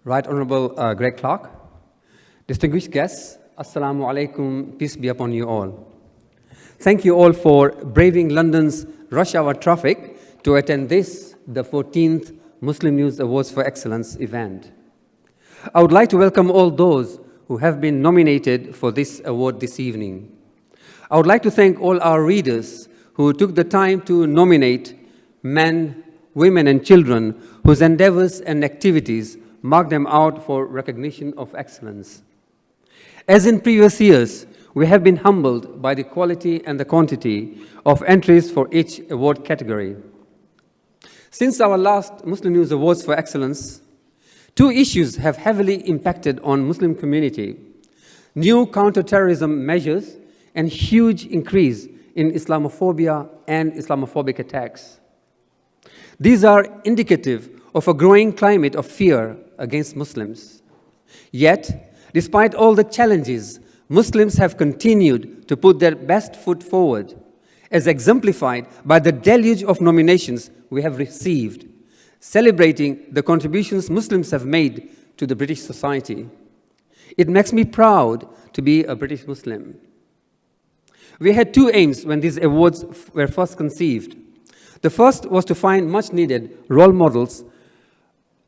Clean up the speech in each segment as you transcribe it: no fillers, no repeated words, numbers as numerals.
Right Honorable Greg Clark, distinguished guests, Assalamu alaikum, peace be upon you all. Thank you all for braving London's rush hour traffic to attend this, the 14th Muslim News Awards for Excellence event. I would like to welcome all those who have been nominated for this award this evening. I would like to thank all our readers who took the time to nominate men, women, and children whose endeavors and activities mark them out for recognition of excellence. As in previous years, we have been humbled by the quality and the quantity of entries for each award category. Since our last Muslim News Awards for Excellence, two issues have heavily impacted on Muslim community: new counter-terrorism measures and huge increase in Islamophobia and Islamophobic attacks. These are indicative of a growing climate of fear against Muslims. Yet, despite all the challenges, Muslims have continued to put their best foot forward, as exemplified by the deluge of nominations we have received, celebrating the contributions Muslims have made to the British society. It makes me proud to be a British Muslim. We had two aims when these awards were first conceived. The first was to find much-needed role models,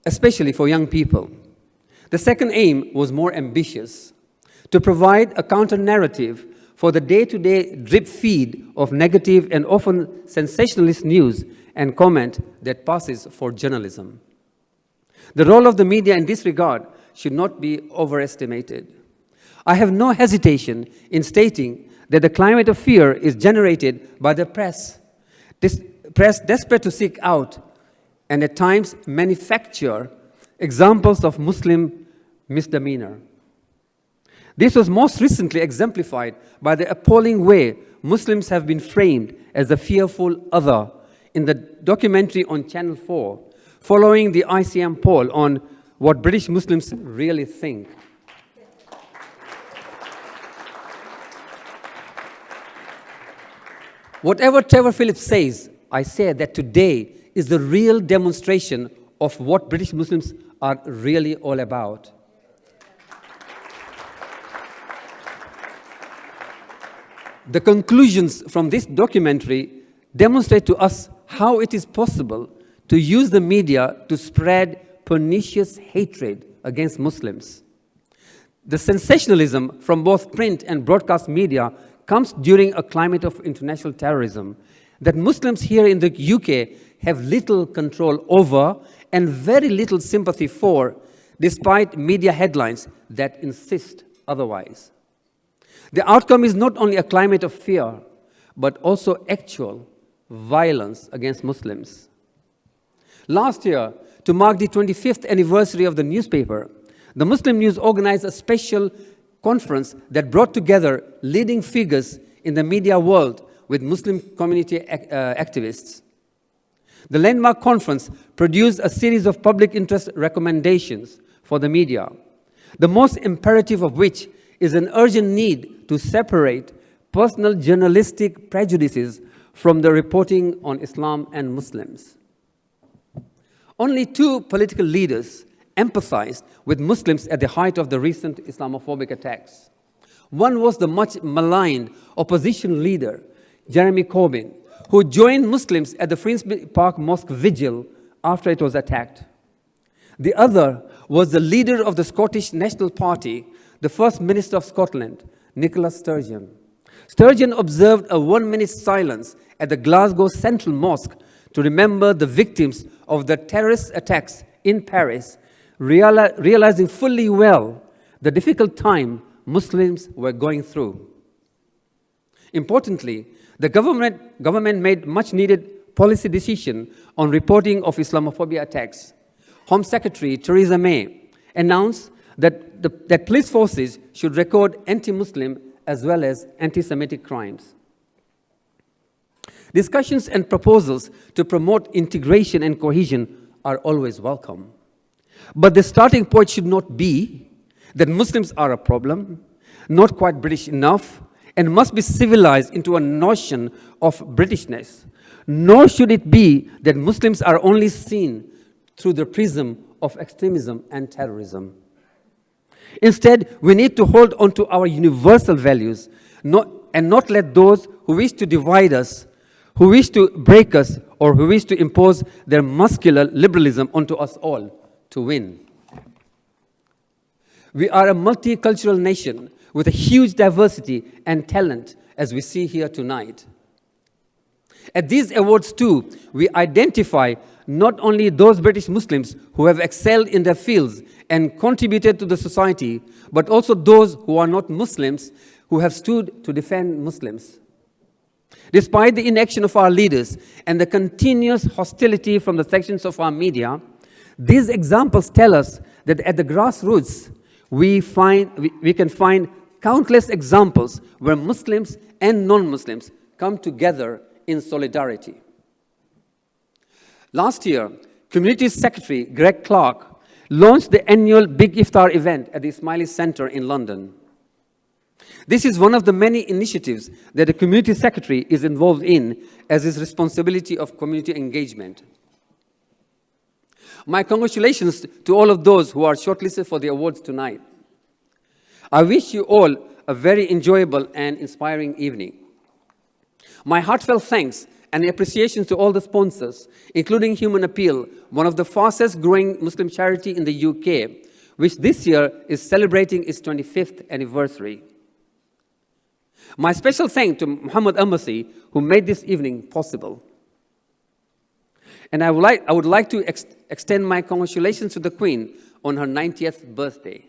especially for young people. The second aim was more ambitious: to provide a counter-narrative for the day-to-day drip feed of negative and often sensationalist news and comment that passes for journalism. The role of the media in this regard should not be overestimated. I have no hesitation in stating that the climate of fear is generated by the press. This press desperate to seek out and at times manufacture examples of Muslim misdemeanor. This was most recently exemplified by the appalling way Muslims have been framed as a fearful other in the documentary on Channel 4, following the ICM poll on what British Muslims really think. Whatever Trevor Phillips says, I say that today is the real demonstration of what British Muslims are really all about. The conclusions from this documentary demonstrate to us how it is possible to use the media to spread pernicious hatred against Muslims. The sensationalism from both print and broadcast media comes during a climate of international terrorism that Muslims here in the UK have little control over and very little sympathy for, despite media headlines that insist otherwise. The outcome is not only a climate of fear, but also actual violence against Muslims. Last year, to mark the 25th anniversary of the newspaper, the Muslim News organized a special conference that brought together leading figures in the media world with Muslim community activists. The landmark conference produced a series of public interest recommendations for the media, the most imperative of which is an urgent need to separate personal journalistic prejudices from the reporting on Islam and Muslims. Only two political leaders empathized with Muslims at the height of the recent Islamophobic attacks. One was the much maligned opposition leader, Jeremy Corbyn, who joined Muslims at the Finsbury Park Mosque vigil after it was attacked. The other was the leader of the Scottish National Party, the First Minister of Scotland, Nicola Sturgeon. Sturgeon observed a 1-minute silence at the Glasgow Central Mosque to remember the victims of the terrorist attacks in Paris, realizing fully well the difficult time Muslims were going through. Importantly, the government made much-needed policy decision on reporting of Islamophobia attacks. Home Secretary Theresa May announced that police forces should record anti-Muslim as well as anti-Semitic crimes. Discussions and proposals to promote integration and cohesion are always welcome. But the starting point should not be that Muslims are a problem, not quite British enough, and must be civilized into a notion of Britishness. Nor should it be that Muslims are only seen through the prism of extremism and terrorism. Instead, we need to hold on to our universal values and not let those who wish to divide us, who wish to break us, or who wish to impose their muscular liberalism onto us all to win. We are a multicultural nation with a huge diversity and talent, as we see here tonight. At these awards, too, we identify not only those British Muslims who have excelled in their fields and contributed to the society, but also those who are not Muslims who have stood to defend Muslims. Despite the inaction of our leaders and the continuous hostility from the sections of our media, these examples tell us that at the grassroots, we can find countless examples where Muslims and non-Muslims come together in solidarity. Last year, Community Secretary Greg Clark launched the annual Big Iftar event at the Ismaili Center in London. This is one of the many initiatives that the Community Secretary is involved in as his responsibility of community engagement. My congratulations to all of those who are shortlisted for the awards tonight. I wish you all a very enjoyable and inspiring evening. My heartfelt thanks and appreciation to all the sponsors, including Human Appeal, one of the fastest growing Muslim charity in the UK, which this year is celebrating its 25th anniversary. My special thanks to Ahmed Versi, who made this evening possible. And I would like to extend my congratulations to the Queen on her 90th birthday.